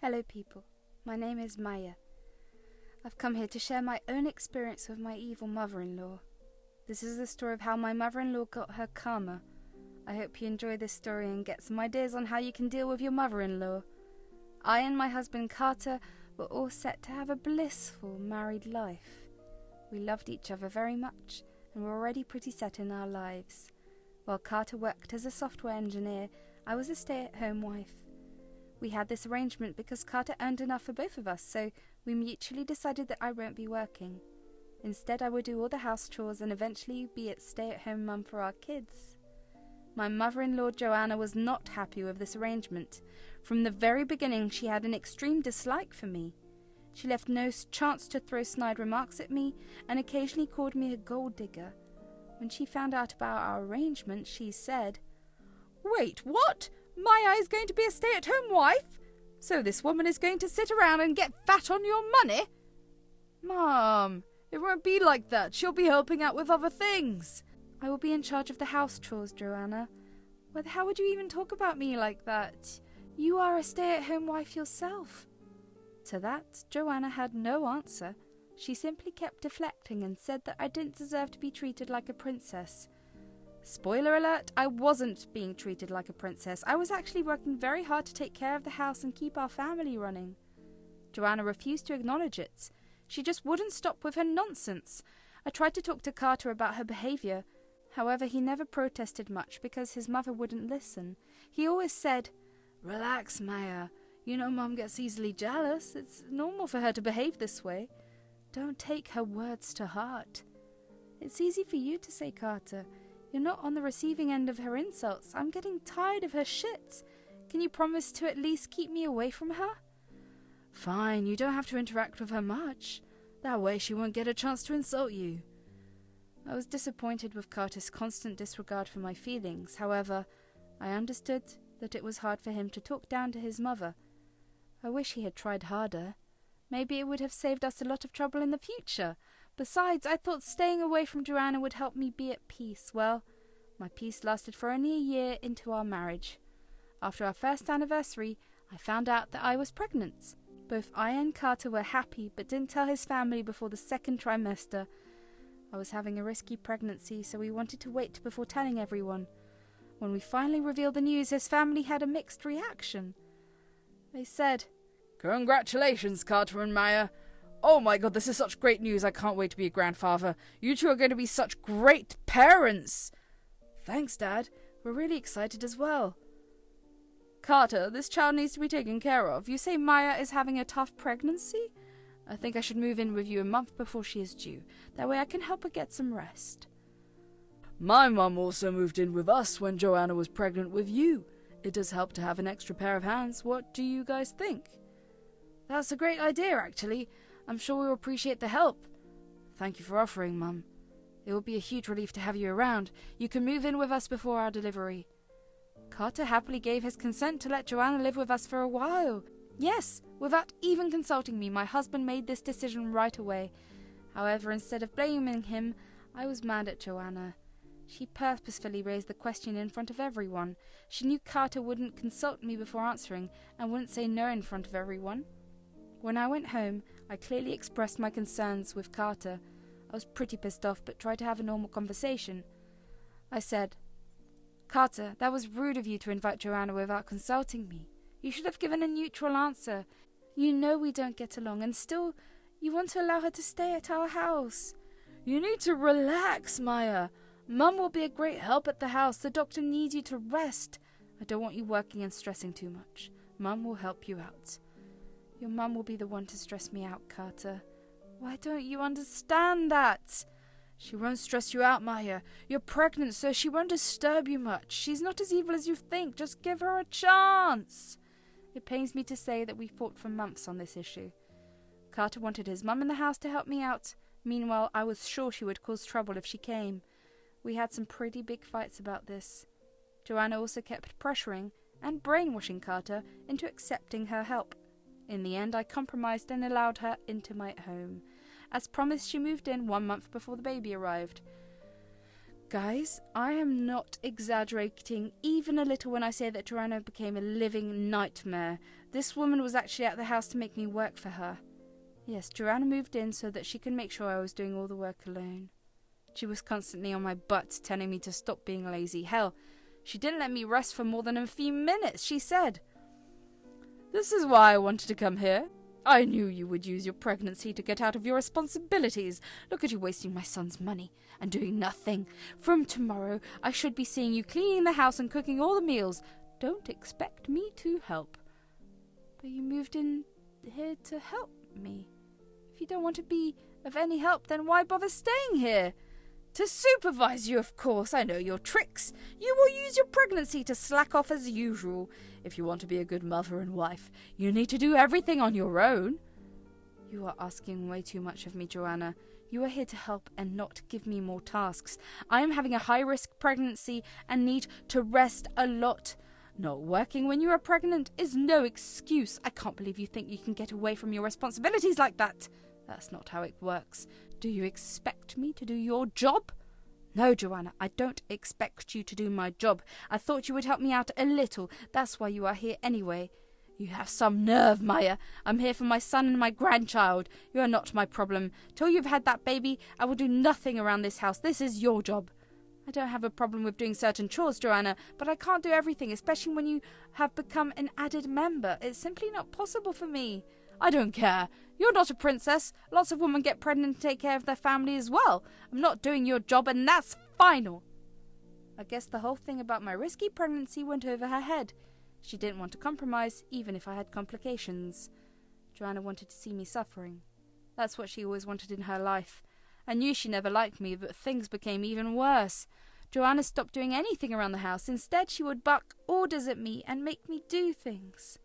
Hello people, my name is Maya. I've come here to share my own experience with my evil mother-in-law. This is the story of how my mother-in-law got her karma. I hope you enjoy this story and get some ideas on how you can deal with your mother-in-law. I and my husband Carter were all set to have a blissful married life. We loved each other very much and were already pretty set in our lives. While Carter worked as a software engineer, I was a stay-at-home wife. We had this arrangement because Carter earned enough for both of us, so we mutually decided that I won't be working. Instead, I would do all the house chores and eventually be a stay-at-home mum for our kids. My mother-in-law Joanna was not happy with this arrangement. From the very beginning, she had an extreme dislike for me. She left no chance to throw snide remarks at me and occasionally called me a gold digger. When she found out about our arrangement, she said, "Wait, what? Maya is going to be a stay-at-home wife? So this woman is going to sit around and get fat on your money?" "Mom, it won't be like that. She'll be helping out with other things." "I will be in charge of the house chores, Joanna." "Well, how would you even talk about me like that? You are a stay-at-home wife yourself." To that, Joanna had no answer. She simply kept deflecting and said that I didn't deserve to be treated like a princess. Spoiler alert, I wasn't being treated like a princess. I was actually working very hard to take care of the house and keep our family running. Joanna refused to acknowledge it. She just wouldn't stop with her nonsense. I tried to talk to Carter about her behaviour. However, he never protested much because his mother wouldn't listen. He always said, "Relax, Maya. You know Mum gets easily jealous. It's normal for her to behave this way. Don't take her words to heart." "It's easy for you to say, Carter. You're not on the receiving end of her insults. I'm getting tired of her shit. Can you promise to at least keep me away from her?" "Fine, you don't have to interact with her much. That way she won't get a chance to insult you." I was disappointed with Carter's constant disregard for my feelings. However, I understood that it was hard for him to talk down to his mother. I wish he had tried harder. Maybe it would have saved us a lot of trouble in the future. Besides, I thought staying away from Joanna would help me be at peace. Well, my peace lasted for only a year into our marriage. After our first anniversary, I found out that I was pregnant. Both I and Carter were happy, but didn't tell his family before the second trimester. I was having a risky pregnancy, so we wanted to wait before telling everyone. When we finally revealed the news, his family had a mixed reaction. They said, "Congratulations, Carter and Maya. Oh my god, this is such great news. I can't wait to be a grandfather. You two are going to be such great parents." "Thanks, Dad. We're really excited as well." "Carter, this child needs to be taken care of. You say Maya is having a tough pregnancy? I think I should move in with you a month before she is due. That way I can help her get some rest." "My mum also moved in with us when Joanna was pregnant with you. It does help to have an extra pair of hands. What do you guys think?" "That's a great idea, actually. I'm sure we'll appreciate the help." "Thank you for offering, Mum. It will be a huge relief to have you around. You can move in with us before our delivery." Carter happily gave his consent to let Joanna live with us for a while. Yes, without even consulting me, my husband made this decision right away. However, instead of blaming him, I was mad at Joanna. She purposefully raised the question in front of everyone. She knew Carter wouldn't consult me before answering and wouldn't say no in front of everyone. When I went home, I clearly expressed my concerns with Carter. I was pretty pissed off, but tried to have a normal conversation. I said, "Carter, that was rude of you to invite Joanna without consulting me. You should have given a neutral answer. You know we don't get along, and still you want to allow her to stay at our house." "You need to relax, Maya. Mum will be a great help at the house. The doctor needs you to rest. I don't want you working and stressing too much. Mum will help you out." "Your mum will be the one to stress me out, Carter. Why don't you understand that?" "She won't stress you out, Maya. You're pregnant, so she won't disturb you much. She's not as evil as you think. Just give her a chance." It pains me to say that we fought for months on this issue. Carter wanted his mum in the house to help me out. Meanwhile, I was sure she would cause trouble if she came. We had some pretty big fights about this. Joanna also kept pressuring and brainwashing Carter into accepting her help. In the end, I compromised and allowed her into my home. As promised, she moved in 1 month before the baby arrived. Guys, I am not exaggerating even a little when I say that Joanna became a living nightmare. This woman was actually at the house to make me work for her. Yes, Joanna moved in so that she could make sure I was doing all the work alone. She was constantly on my butt, telling me to stop being lazy. Hell, she didn't let me rest for more than a few minutes. She said, "This is why I wanted to come here. I knew you would use your pregnancy to get out of your responsibilities. Look at you wasting my son's money and doing nothing. From tomorrow, I should be seeing you cleaning the house and cooking all the meals. Don't expect me to help." But you moved in here to help me. If you don't want to be of any help, then why bother staying here? To supervise you, of course. I know your tricks. You will use your pregnancy to slack off as usual. If you want to be a good mother and wife, you need to do everything on your own. You are asking way too much of me, Joanna. You are here to help and not give me more tasks. I am having a high-risk pregnancy and need to rest a lot. Not working when you are pregnant is no excuse. I can't believe you think you can get away from your responsibilities like that. That's not how it works. Do you expect me to do your job? No, Joanna, I don't expect you to do my job. I thought you would help me out a little. That's why you are here anyway. You have some nerve, Maya. I'm here for my son and my grandchild. You are not my problem. Till you've had that baby, I will do nothing around this house. This is your job. I don't have a problem with doing certain chores, Joanna, but I can't do everything, especially when you have become an added member. It's simply not possible for me. I don't care. You're not a princess. Lots of women get pregnant and take care of their family as well. I'm not doing your job, and that's final. I guess the whole thing about my risky pregnancy went over her head. She didn't want to compromise, even if I had complications. Joanna wanted to see me suffering. That's what she always wanted in her life. I knew she never liked me, but things became even worse. Joanna stopped doing anything around the house. Instead, she would bark orders at me and make me do things.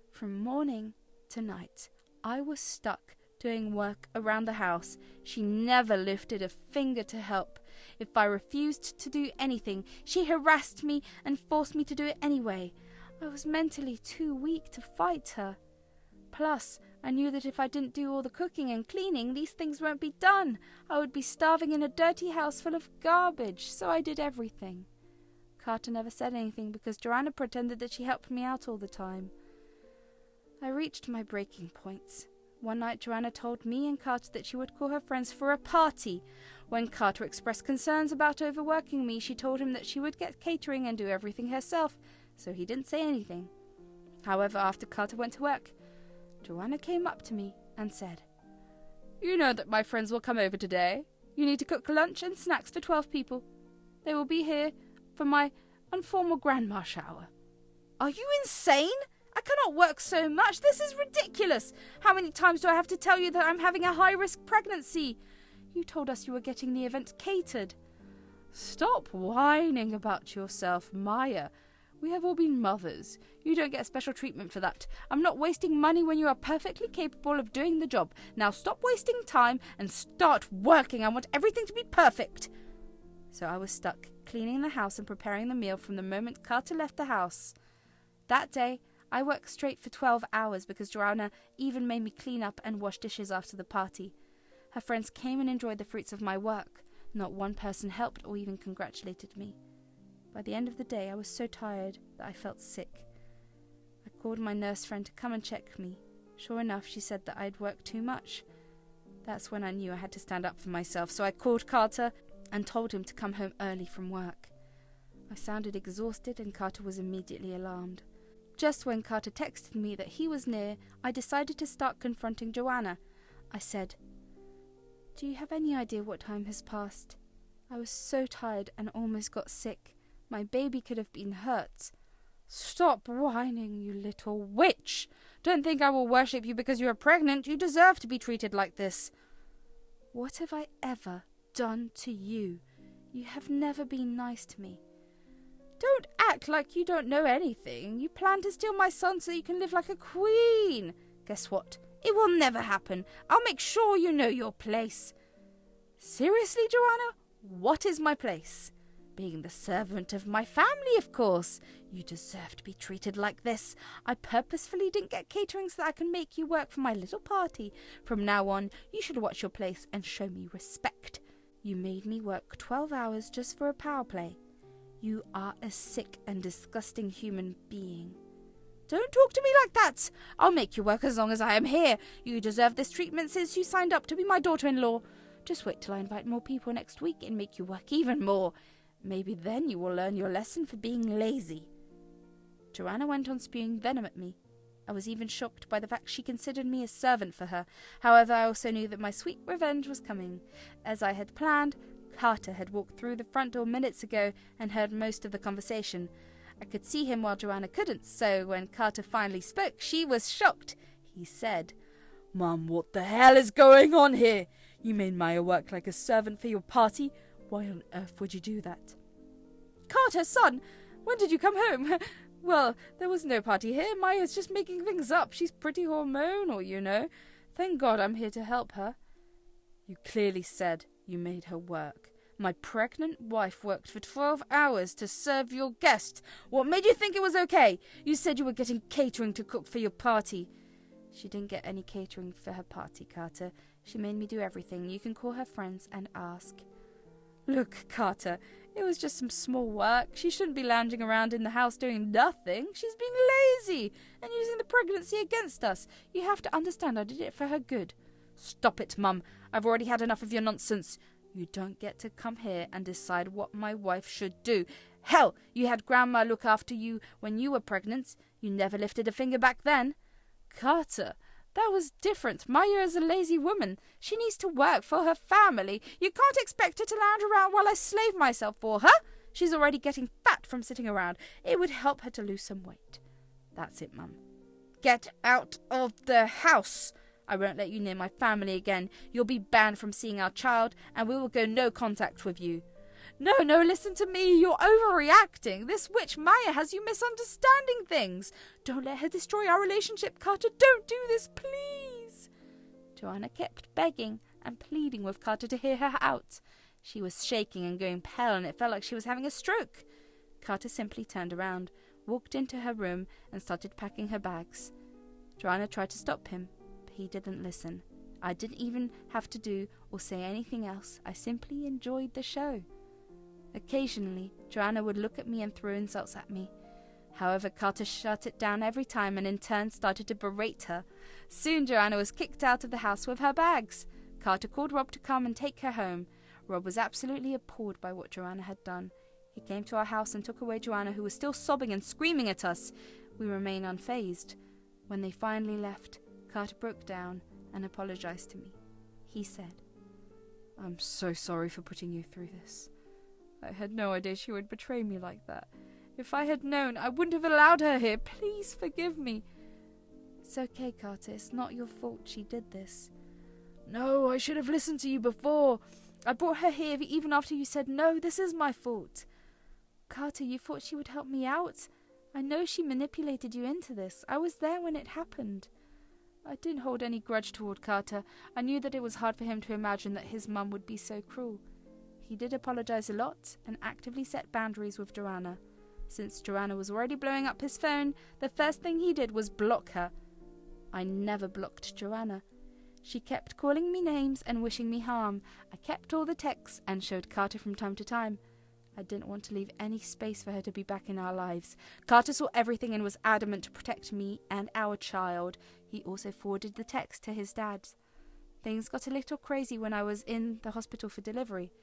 From morning to night, I was stuck doing work around the house. She never lifted a finger to help. If I refused to do anything, she harassed me and forced me to do it anyway. I was mentally too weak to fight her. Plus, I knew that if I didn't do all the cooking and cleaning, these things won't be done. I would be starving in a dirty house full of garbage, so I did everything. Carter never said anything because Joanna pretended that she helped me out all the time. I reached my breaking point. One night Joanna told me and Carter that she would call her friends for a party. When Carter expressed concerns about overworking me, she told him that she would get catering and do everything herself, so he didn't say anything. However, after Carter went to work, Joanna came up to me and said, "You know that my friends will come over today. You need to cook lunch and snacks for 12 people. They will be here for my informal grandma shower." Are you insane? I cannot work so much. This is ridiculous. How many times do I have to tell you that I'm having a high-risk pregnancy? You told us you were getting the event catered. Stop whining about yourself, Maya. We have all been mothers. You don't get special treatment for that. I'm not wasting money when you are perfectly capable of doing the job. Now stop wasting time and start working. I want everything to be perfect. So I was stuck, cleaning the house and preparing the meal from the moment Carter left the house. That day, I worked straight for 12 hours because Joanna even made me clean up and wash dishes after the party. Her friends came and enjoyed the fruits of my work. Not one person helped or even congratulated me. By the end of the day, I was so tired that I felt sick. I called my nurse friend to come and check me. Sure enough, she said that I'd worked too much. That's when I knew I had to stand up for myself, so I called Carter and told him to come home early from work. I sounded exhausted and Carter was immediately alarmed. Just when Carter texted me that he was near, I decided to start confronting Joanna. I said, "Do you have any idea what time has passed? I was so tired and almost got sick. My baby could have been hurt." "Stop whining, you little witch. Don't think I will worship you because you are pregnant. You deserve to be treated like this." "What have I ever done to you? You have never been nice to me." "Don't act like you don't know anything. You plan to steal my son so you can live like a queen. Guess what? It will never happen. I'll make sure you know your place." "Seriously, Joanna? What is my place?" "Being the servant of my family, of course. You deserve to be treated like this. I purposefully didn't get catering so that I can make you work for my little party. From now on, you should watch your place and show me respect. You made me work 12 hours just for a power play. You are a sick and disgusting human being. Don't talk to me like that. I'll make you work as long as I am here. You deserve this treatment since you signed up to be my daughter-in-law. Just wait till I invite more people next week and make you work even more. Maybe then you will learn your lesson for being lazy. Joanna went on spewing venom at me. I was even shocked by the fact she considered me a servant for her. However, I also knew that my sweet revenge was coming. As I had planned, Carter had walked through the front door minutes ago and heard most of the conversation. I could see him while Joanna couldn't, so when Carter finally spoke, she was shocked. He said, "Mum, what the hell is going on here? You made Maya work like a servant for your party? Why on earth would you do that?" "Carter, son, when did you come home?" "Well, there was no party here. Maya's just making things up. She's pretty hormonal, you know. Thank God I'm here to help her." "You clearly said you made her work. My pregnant wife worked for 12 hours to serve your guest. What made you think it was okay? You said you were getting catering to cook for your party." "She didn't get any catering for her party, Carter. She made me do everything. You can call her friends and ask." "Look, Carter, it was just some small work. She shouldn't be lounging around in the house doing nothing. She's being lazy and using the pregnancy against us. You have to understand I did it for her good." "Stop it, Mum. I've already had enough of your nonsense. You don't get to come here and decide what my wife should do. Hell, you had Grandma look after you when you were pregnant. You never lifted a finger back then." "Carter, that was different. Maya is a lazy woman. She needs to work for her family. You can't expect her to lounge around while I slave myself for her. She's already getting fat from sitting around. It would help her to lose some weight." "That's it, Mum. Get out of the house. I won't let you near my family again. You'll be banned from seeing our child, and we will go no contact with you." No, listen to me. You're overreacting. This witch Maya has you misunderstanding things. Don't let her destroy our relationship, Carter. Don't do this, please." Joanna kept begging and pleading with Carter to hear her out. She was shaking and going pale, and it felt like she was having a stroke. Carter simply turned around, walked into her room, and started packing her bags. Joanna tried to stop him, but he didn't listen. I didn't even have to do or say anything else. I simply enjoyed the show. Occasionally, Joanna would look at me and throw insults at me. However, Carter shut it down every time and in turn started to berate her. Soon Joanna was kicked out of the house with her bags. Carter called Rob to come and take her home. Rob was absolutely appalled by what Joanna had done. He came to our house and took away Joanna, who was still sobbing and screaming at us. We remained unfazed. When they finally left, Carter broke down and apologized to me. He said, "I'm so sorry for putting you through this. I had no idea she would betray me like that. If I had known, I wouldn't have allowed her here. Please forgive me." "It's okay, Carter. It's not your fault she did this." "No, I should have listened to you before. I brought her here even after you said no. This is my fault." "Carter, you thought she would help me out? I know she manipulated you into this. I was there when it happened." I didn't hold any grudge toward Carter. I knew that it was hard for him to imagine that his mum would be so cruel. He did apologize a lot and actively set boundaries with Joanna. Since Joanna was already blowing up his phone, the first thing he did was block her. I never blocked Joanna. She kept calling me names and wishing me harm. I kept all the texts and showed Carter from time to time. I didn't want to leave any space for her to be back in our lives. Carter saw everything and was adamant to protect me and our child. He also forwarded the text to his dad. Things got a little crazy when I was in the hospital for delivery.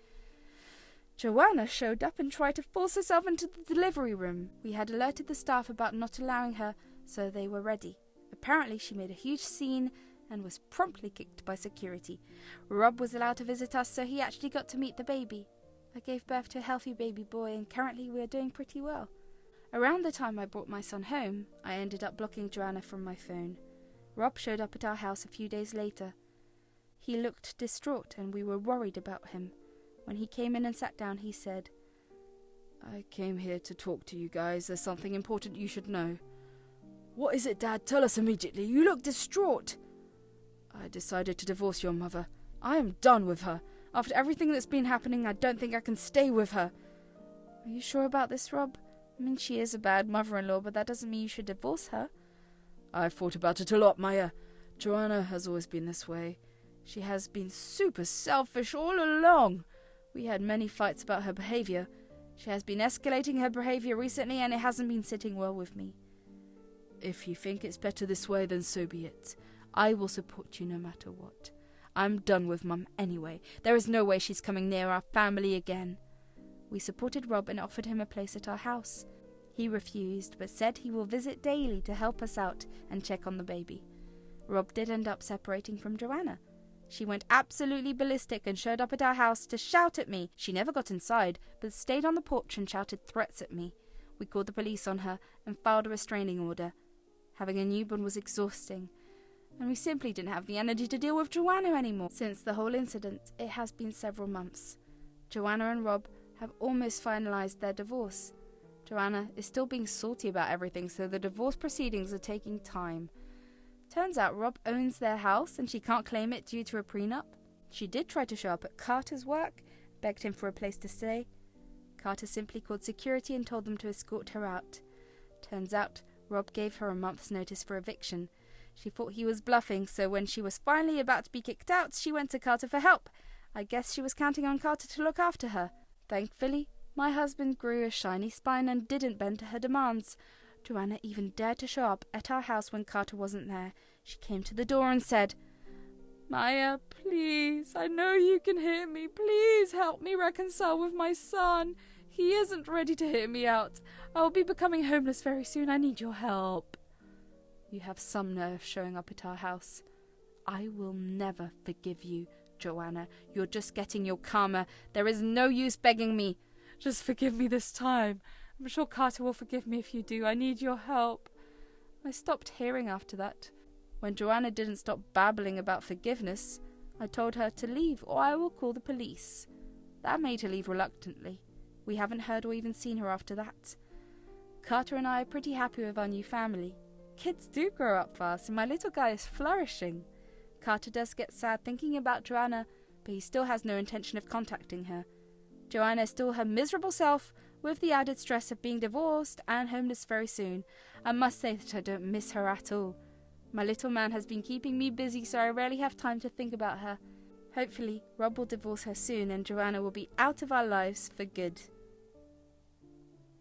Joanna showed up and tried to force herself into the delivery room. We had alerted the staff about not allowing her, so they were ready. Apparently she made a huge scene and was promptly kicked by security. Rob was allowed to visit us, so he actually got to meet the baby. I gave birth to a healthy baby boy, and currently we are doing pretty well. Around the time I brought my son home, I ended up blocking Joanna from my phone. Rob showed up at our house a few days later. He looked distraught, and we were worried about him. When he came in and sat down, he said, "I came here to talk to you guys. There's something important you should know." "What is it, Dad? Tell us immediately. You look distraught." "I decided to divorce your mother. I am done with her. After everything that's been happening, I don't think I can stay with her." "Are you sure about this, Rob? I mean, she is a bad mother-in-law, but that doesn't mean you should divorce her." "I've thought about it a lot, Maya. Joanna has always been this way. She has been super selfish all along. We had many fights about her behavior. She has been escalating her behavior recently, and it hasn't been sitting well with me." If you think it's better this way, then so be it. I will support you no matter what. I'm done with Mum anyway. There is no way she's coming near our family again. We supported Rob and offered him a place at our house. He refused, but said he will visit daily to help us out and check on the baby. Rob did end up separating from Joanna. She went absolutely ballistic and showed up at our house to shout at me. She never got inside, but stayed on the porch and shouted threats at me. We called the police on her and filed a restraining order. Having a newborn was exhausting, and we simply didn't have the energy to deal with Joanna anymore. Since the whole incident, it has been several months. Joanna and Rob have almost finalised their divorce. Joanna is still being salty about everything, so the divorce proceedings are taking time. Turns out Rob owns their house and she can't claim it due to a prenup. She did try to show up at Carter's work, begged him for a place to stay. Carter simply called security and told them to escort her out. Turns out Rob gave her a month's notice for eviction. She thought he was bluffing, so when she was finally about to be kicked out, she went to Carter for help. I guess she was counting on Carter to look after her. Thankfully, my husband grew a shiny spine and didn't bend to her demands. Joanna even dared to show up at our house when Carter wasn't there. She came to the door and said, "Maya, please, I know you can hear me. Please help me reconcile with my son. He isn't ready to hear me out. I'll be becoming homeless very soon. I need your help." You have some nerve showing up at our house. I will never forgive you, Joanna. You're just getting your karma. There is no use begging me. Just forgive me this time. I'm sure Carter will forgive me if you do. I need your help. I stopped hearing after that. When Joanna didn't stop babbling about forgiveness, I told her to leave or I will call the police. That made her leave reluctantly. We haven't heard or even seen her after that. Carter and I are pretty happy with our new family. Kids do grow up fast and my little guy is flourishing. Carter does get sad thinking about Joanna, but he still has no intention of contacting her. Joanna is still her miserable self, with the added stress of being divorced and homeless very soon. I must say that I don't miss her at all. My little man has been keeping me busy, so I rarely have time to think about her. Hopefully, Rob will divorce her soon and Joanna will be out of our lives for good.